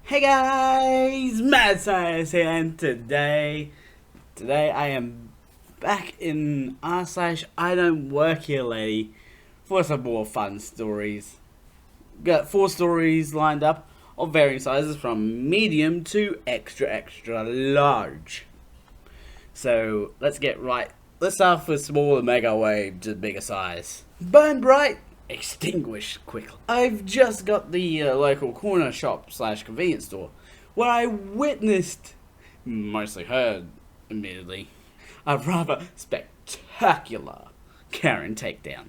Hey guys, Mad Science here, and today I am back in r/IDontWorkHereLady for some more fun stories. Got 4 stories lined up of varying sizes from medium to extra large. So let's get right. Let's start with small and make our way to bigger size. Burn bright, extinguish quickly. I've just got the local corner shop / convenience store where I witnessed, mostly heard, admittedly, a rather spectacular Karen takedown.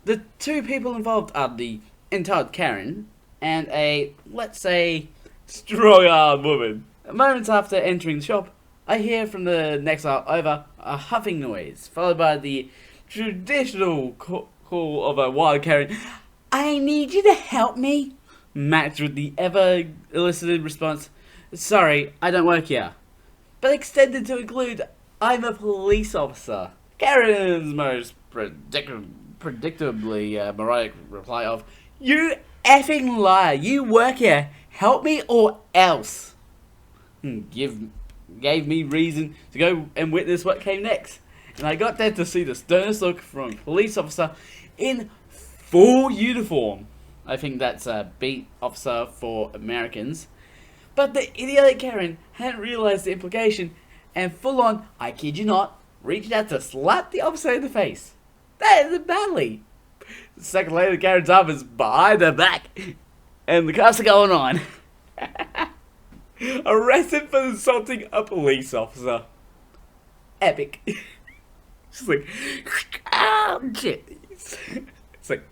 The 2 people involved are the entitled Karen and a, let's say, strong-armed woman. Moments after entering the shop, I hear from the next aisle over a huffing noise, followed by the traditional call of a wild Karen, "I need you to help me," matched with the ever-elicited response, "Sorry, I don't work here," but extended to include, "I'm a police officer." Karen's most predictably moronic reply of, "You effing liar, you work here, help me or else," gave me reason to go and witness what came next. And I got there to see the sternest look from a police officer in full uniform. I think that's a beat officer for Americans. But the idiotic Karen hadn't realized the implication and full on, I kid you not, reached out to slap the officer in the face. That is badly. A second later, Karen's arm is behind her back and the cuffs are going on. Arrested for insulting a police officer. Epic. Just like, oh shit. It's like,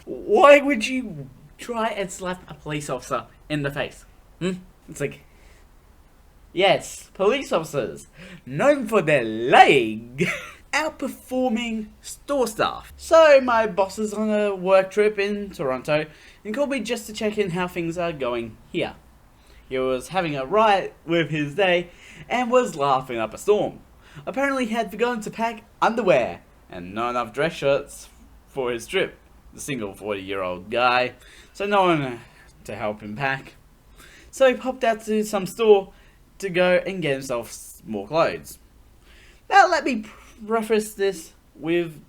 why would you try and slap a police officer in the face? It's like, yes, police officers, known for their leg, outperforming store staff. So my boss is on a work trip in Toronto and called me just to check in how things are going here. He was having a riot with his day and was laughing up a storm. Apparently he had forgotten to pack underwear and not enough dress shirts for his trip. The single 40-year-old guy, so no one to help him pack. So he popped out to some store to go and get himself more clothes. Now let me preface this with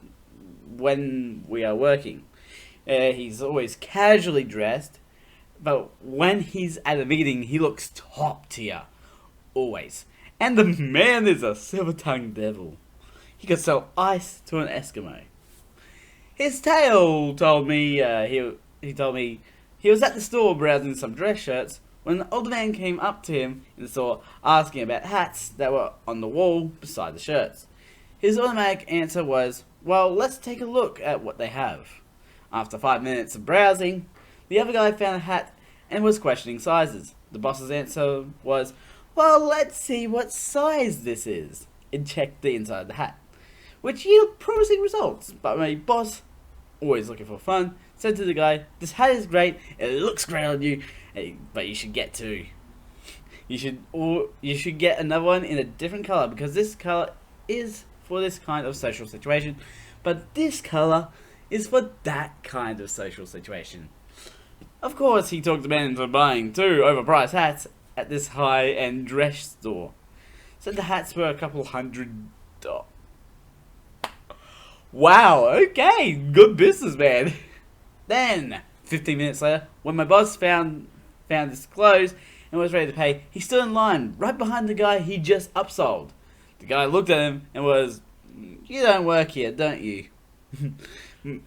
when we are working. He's always casually dressed, but when he's at a meeting, he looks top tier. Always. And the man is a silver-tongued devil. He could sell ice to an Eskimo. His tale told me, he told me he was at the store browsing some dress shirts when an older man came up to him in the store asking about hats that were on the wall beside the shirts. His automatic answer was, "Well, let's take a look at what they have." After 5 minutes of browsing, the other guy found a hat and was questioning sizes. The boss's answer was, "Well, let's see what size this is," and checked the inside of the hat, which yielded promising results. But my boss, always looking for fun, said to the guy, "This hat is great, it looks great on you, but you should get 2. You should get another one in a different color because this color is for this kind of social situation, but this color is for that kind of social situation." Of course, he talked the man into buying 2 overpriced hats at this high-end dress store. Said the hats were a couple $100. Wow, okay, good business, man. Then, 15 minutes later, when my boss found his clothes and was ready to pay, he stood in line right behind the guy he just upsold. The guy looked at him and was, "You don't work here, don't you?"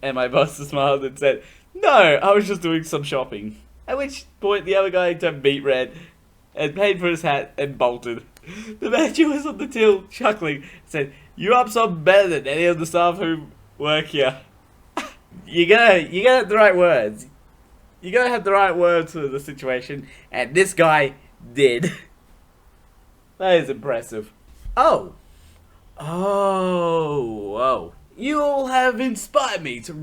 And my boss smiled and said, "No, I was just doing some shopping." At which point the other guy turned beet red and paid for his hat and bolted. The manager was on the till, chuckling, and said, "You upsold better than any of the staff who work here." You gotta have the right words. You gotta have the right words for the situation, and this guy did. That is impressive. Oh. You all have inspired me to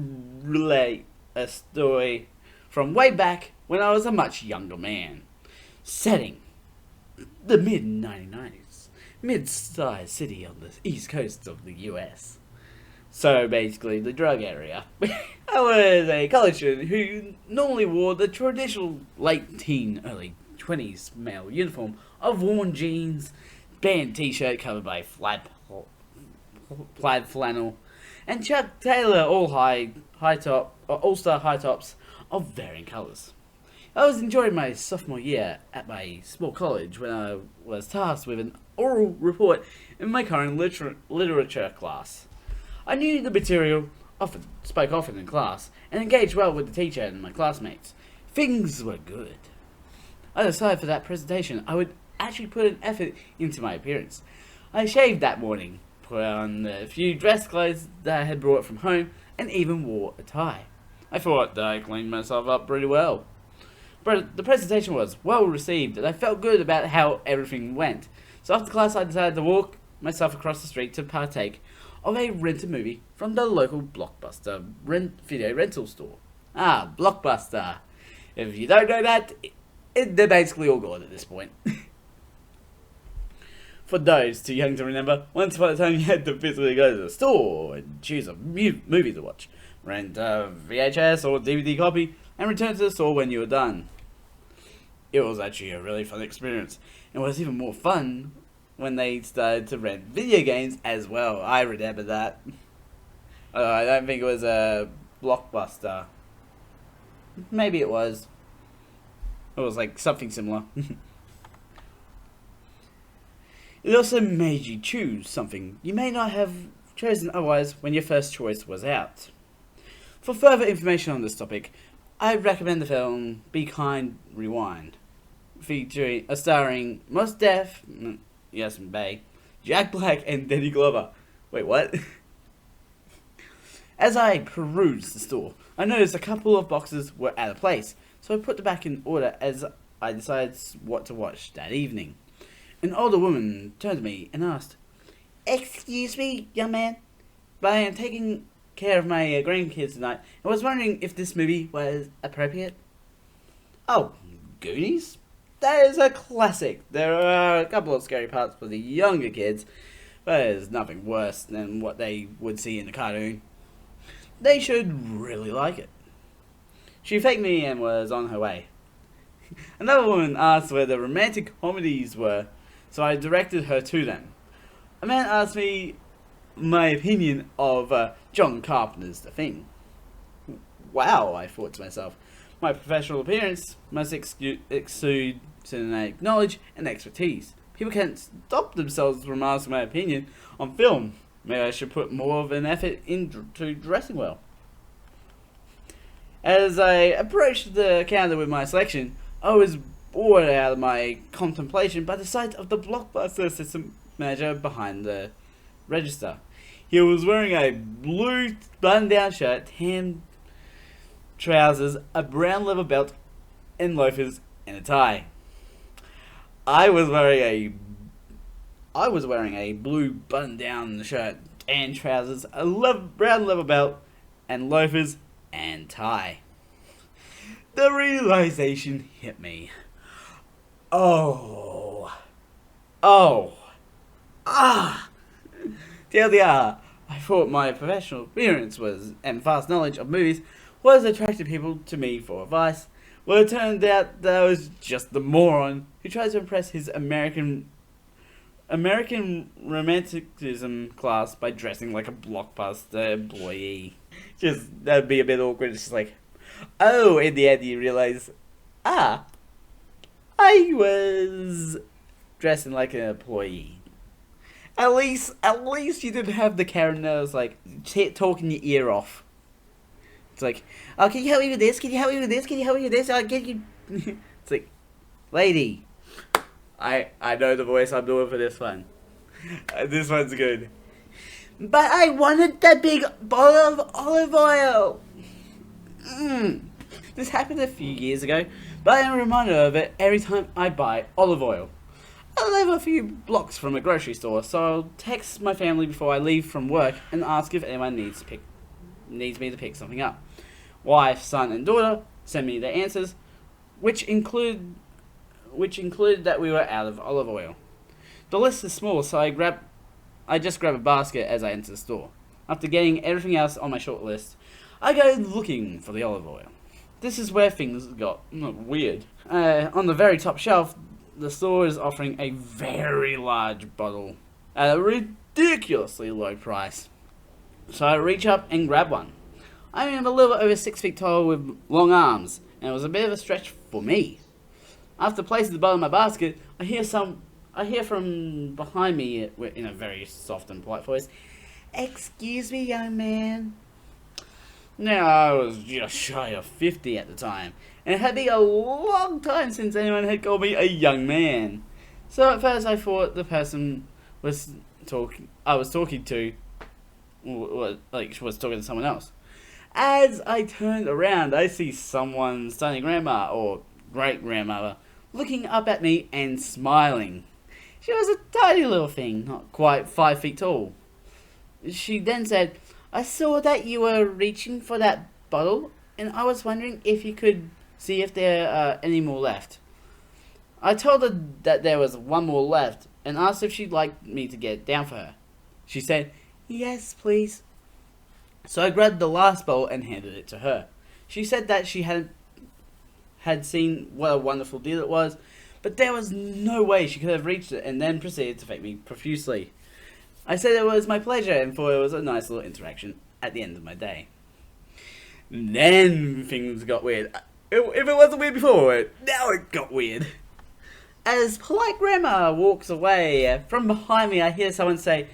relate a story from way back when I was a much younger man. Setting, the mid-1990s, mid-sized city on the east coast of the US. So basically, the drug area. I was a college student who normally wore the traditional late teen, early 20s male uniform of worn jeans, band t-shirt covered by plaid flannel, and Chuck Taylor all-star high tops of varying colours. I was enjoying my sophomore year at my small college when I was tasked with an oral report in my current literature class. I knew the material, spoke often in class, and engaged well with the teacher and my classmates. Things were good. I decided for that presentation I would actually put an effort into my appearance. I shaved that morning, put on a few dress clothes that I had brought from home, and even wore a tie. I thought that I cleaned myself up pretty well. But the presentation was well received, and I felt good about how everything went. So after class, I decided to walk myself across the street to partake of a rent-a-movie from the local Blockbuster video rental store. Ah, Blockbuster. If you don't know that, they're basically all gone at this point. For those too young to remember, once upon a time you had to physically go to the store and choose a movie to watch, rent a VHS or DVD copy, and return to the store when you were done. It was actually a really fun experience. It was even more fun when they started to rent video games as well. I remember that. I don't think it was a Blockbuster. Maybe it was. It was like something similar. It also made you choose something you may not have chosen otherwise when your first choice was out. For further information on this topic, I recommend the film Be Kind, Rewind, starring Mos Def, yes, Bay, Jack Black, and Danny Glover. Wait, what? As I perused the store, I noticed a couple of boxes were out of place, so I put them back in order as I decided what to watch that evening. An older woman turned to me and asked, "Excuse me, young man, but I am taking care of my grandkids tonight and was wondering if this movie was appropriate." Oh, Goonies? That is a classic. There are a couple of scary parts for the younger kids, but there's nothing worse than what they would see in the cartoon. They should really like it. She thanked me and was on her way. Another woman asked where the romantic comedies were, so I directed her to them. A man asked me my opinion of John Carpenter's The Thing. Wow, I thought to myself. My professional appearance must exude cinematic knowledge and expertise. People can't stop themselves from asking my opinion on film. Maybe I should put more of an effort into dressing well. As I approached the counter with my selection, I was bored out of my contemplation by the sight of the Blockbuster system manager behind the register. He was wearing a blue button-down shirt, tan trousers, a brown leather belt, and loafers, and a tie. I was wearing a blue button-down shirt, tan trousers, a brown leather belt, and loafers, and tie. The realization hit me. TLDR, I thought my professional appearance and vast knowledge of movies was attracting people to me for advice. Well, it turned out that I was just the moron who tries to impress his American romanticism class by dressing like a Blockbuster employee. That'd be a bit awkward. It's just like, oh, in the end you realize, I was dressing like an employee. At least you didn't have the Karen that was like talking your ear off. It's like, oh, can you help me with this? Can you help me with this? Can you help me with this? It's like, lady, I know the voice I'm doing for this one. This one's good. But I wanted that big bottle of olive oil. This happened a few years ago, but I am reminded of it every time I buy olive oil. I live a few blocks from a grocery store, so I'll text my family before I leave from work and ask if anyone needs me to pick something up. Wife, son, and daughter send me their answers, which included that we were out of olive oil. The list is small, so I just grab a basket as I enter the store. After getting everything else on my short list, I go looking for the olive oil. This is where things got weird. On the very top shelf, the store is offering a very large bottle at a ridiculously low price. So I reach up and grab one. I am a little over 6 feet tall with long arms, and it was a bit of a stretch for me. After placing the bottle in my basket, I hear from behind me in a very soft and polite voice, "Excuse me, young man." Now, I was just shy of 50 at the time, and it had been a long time since anyone had called me a young man. So at first I thought the person I was talking to was talking to someone else. As I turned around, I see someone's tiny grandma or great-grandmother looking up at me and smiling. She was a tiny little thing, not quite 5 feet tall. She then said, "I saw that you were reaching for that bottle, and I was wondering if you could see if there are any more left." I told her that there was one more left, and asked if she'd like me to get it down for her. She said, "Yes, please." So I grabbed the last bottle and handed it to her. She said that she had seen what a wonderful deal it was, but there was no way she could have reached it, and then proceeded to thank me profusely. I said it was my pleasure, and thought it was a nice little interaction at the end of my day. Then things got weird. If it wasn't weird before, now it got weird. As polite grandma walks away, from behind me I hear someone say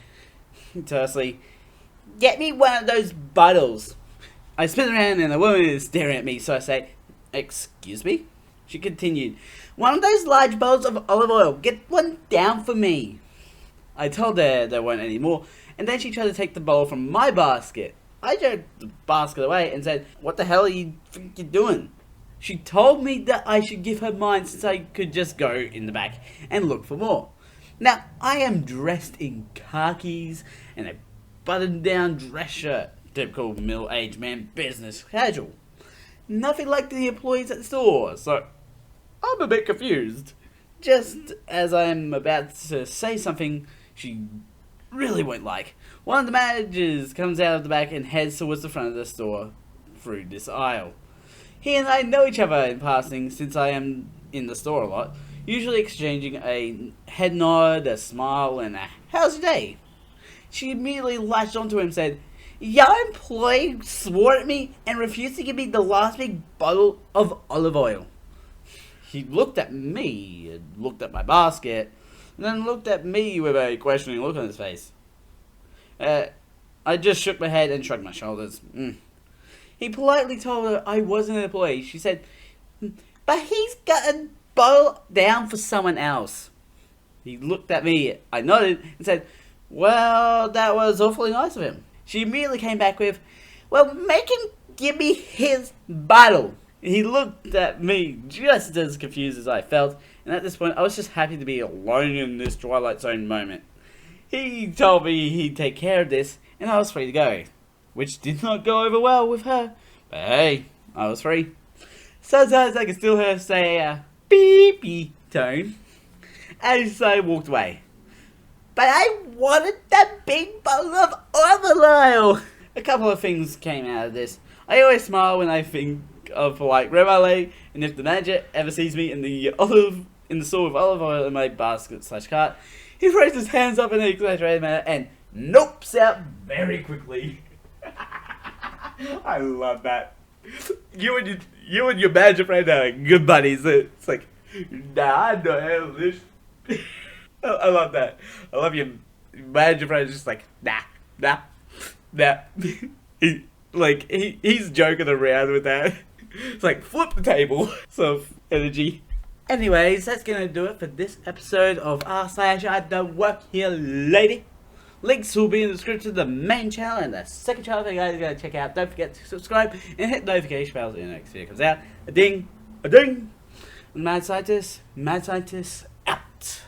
tersely, "Get me one of those bottles." I spin around and the woman is staring at me, so I say, "Excuse me?" She continued, "One of those large bottles of olive oil. Get one down for me." I told her there weren't any more, and then she tried to take the bottle from my basket. I jerked the basket away and said, "What the hell are you doing?" She told me that I should give her mine since I could just go in the back and look for more. Now, I am dressed in khakis and a button-down dress shirt. Typical middle-aged man business casual. Nothing like the employees at the store, so I'm a bit confused. Just as I'm about to say something she really won't like, one of the managers comes out of the back and heads towards the front of the store through this aisle. He and I know each other in passing since I am in the store a lot, usually exchanging a head nod, a smile, and a "How's your day?" She immediately latched onto him and said, "Your employee swore at me and refused to give me the last big bottle of olive oil." He looked at me, looked at my basket, and then looked at me with a questioning look on his face. I just shook my head and shrugged my shoulders. He politely told her I wasn't an employee. She said, "But he's got a bottle down for someone else." He looked at me, I nodded, and said, "Well, that was awfully nice of him." She immediately came back with, "Well, make him give me his bottle." He looked at me just as confused as I felt, and at this point I was just happy to be alone in this Twilight Zone moment. He told me he'd take care of this, and I was free to go, which did not go over well with her, but hey, I was free. Sometimes I could still hear her say a beepy tone as I walked away. "But I wanted that big bottle of olive oil." A couple of things came out of this. I always smile when I think of polite grandma lady, and if the manager ever sees me in the store with olive oil in my basket/cart, he throws his hands up in an exaggerated manner and nopes out very quickly. I love that. You and your manager friend are good buddies. It's like, nah, I know how this. I love that. I love your manager friend is just like, nah. He's joking around with that. It's like, flip the table. So, energy. Anyways, that's gonna do it for this episode of r/IDontWorkHereLady. Links will be in the description of the main channel and the second channel that you guys are going to check out. Don't forget to subscribe and hit notification bells when the next video comes out. A ding, a ding. Mad Scientist out.